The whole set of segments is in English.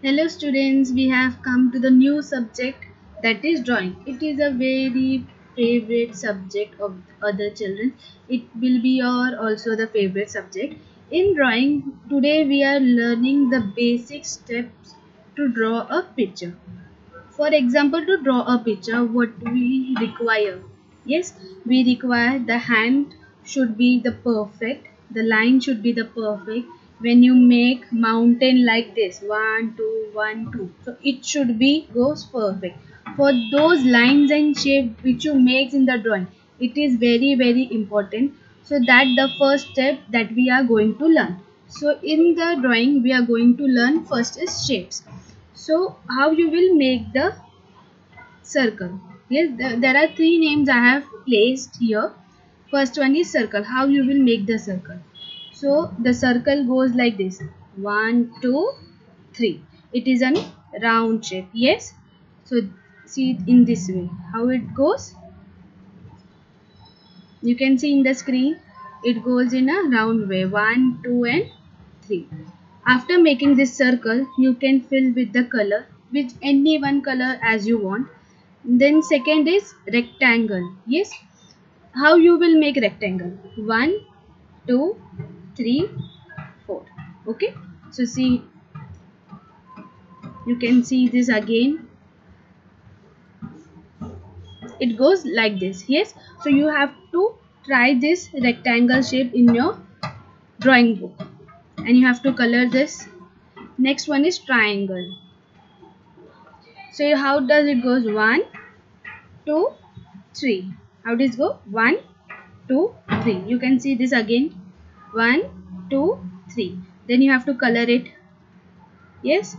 Hello students, we have come to the new subject, that is drawing. It is a very favorite subject of other children. It will be your also the favorite subject. In drawing, today we are learning the basic steps to draw a picture. For example, to draw a picture, what we require? Yes, we require the hand should be the perfect, the line should be the perfect. When you make mountain like this, 1 2 1 2, so it should be goes perfect. For those lines and shape which you make in the drawing, it is very important. So that the first step that we are going to learn. So in the drawing we are going to learn first is shapes. So how you will make the circle? Yes, there are three names I have placed here. First one is circle. How you will make the circle? So the circle goes like this. 1 2 3. It is a round shape. Yes. So see it in this way. How it goes? You can see in the screen. It goes in a round way. 1 2 and 3. After making this circle, you can fill with the color, with any one color as you want. Then second is rectangle. Yes, how you will make rectangle? 1 2 3 4. Okay, so see, you can see this again. It goes like this. Yes, so you have to try this rectangle shape in your drawing book, and you have to color this. Next one is triangle. So how does it goes? 1 2 3. How does it go? 1 2 3. You can see this again. 1 2 3. Then you have to color it. Yes,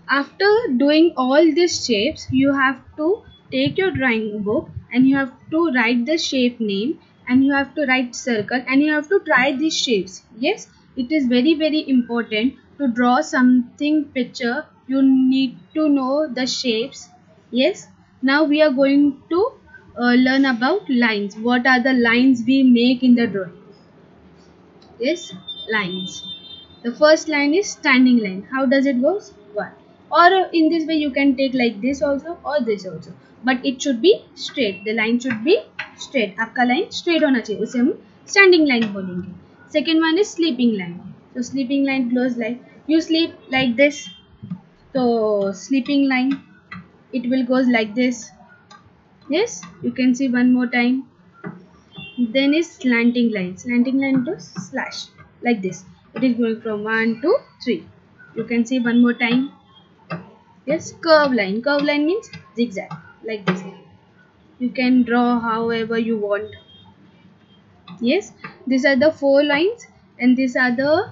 after doing all these shapes, you have to take your drawing book and you have to write the shape name, and you have to write circle, and you have to try these shapes. Yes, it is very important to draw something picture. You need to know the shapes. Yes, now we are going to learn about lines. What are the lines we make in the drawing? Yes, lines. The first line is standing line. How does it go? 1. Or in this way you can take like this also or this also. But it should be straight. The line should be straight. आपका line straight होना चाहिए. उसे हम standing line बोलेंगे. Second one is sleeping line. So sleeping line goes like you sleep like this. So sleeping line, it will goes like this. Yes, you can see one more time. Then is slanting line. Slanting line to slash like this. It is going from 1 to 3. You can see one more time. Yes, curve line. Curve line means zigzag like this. You can draw however you want. Yes, these are the 4 lines and these are the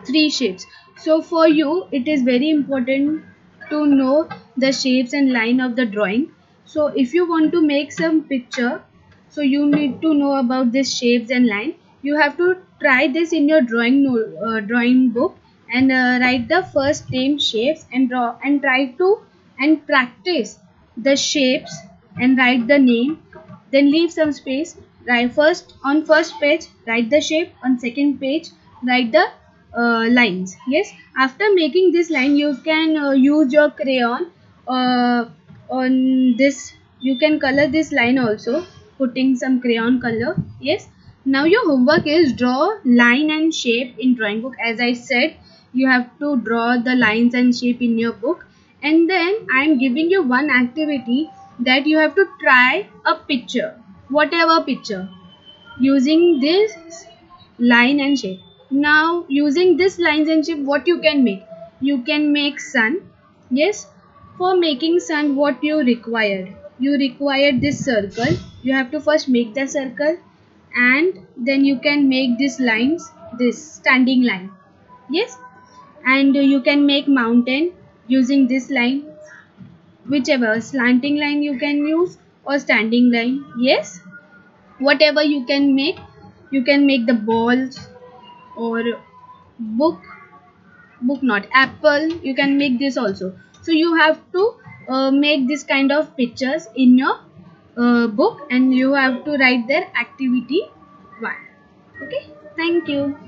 3 shapes. So for you, it is very important to know the shapes and line of the drawing. So if you want to make some picture, so you need to know about these shapes and line. You have to try this in your drawing book, and write the first name shapes and draw and try to and practice the shapes and write the name. Then leave some space. Write first on first page, write the shape. On second page, write the lines. Yes, after making this line, you can use your crayon on this. You can color this line also, putting some crayon color. Yes, now your homework is draw line and shape in drawing book. As I said, you have to draw the lines and shape in your book, and then I am giving you one activity that you have to try a picture, whatever picture, using this line and shape. Now using this lines and shape, what you can make? You can make sun. Yes, for making sun, what you required? You required this circle. You have to first make the circle, and then you can make these lines, this standing line. Yes, and you can make mountain using this line, whichever slanting line you can use or standing line. Yes, whatever you can make. You can make the balls or book, not apple. You can make this also. So you have to make this kind of pictures in your book, and you have to write their activity 1. Okay, thank you.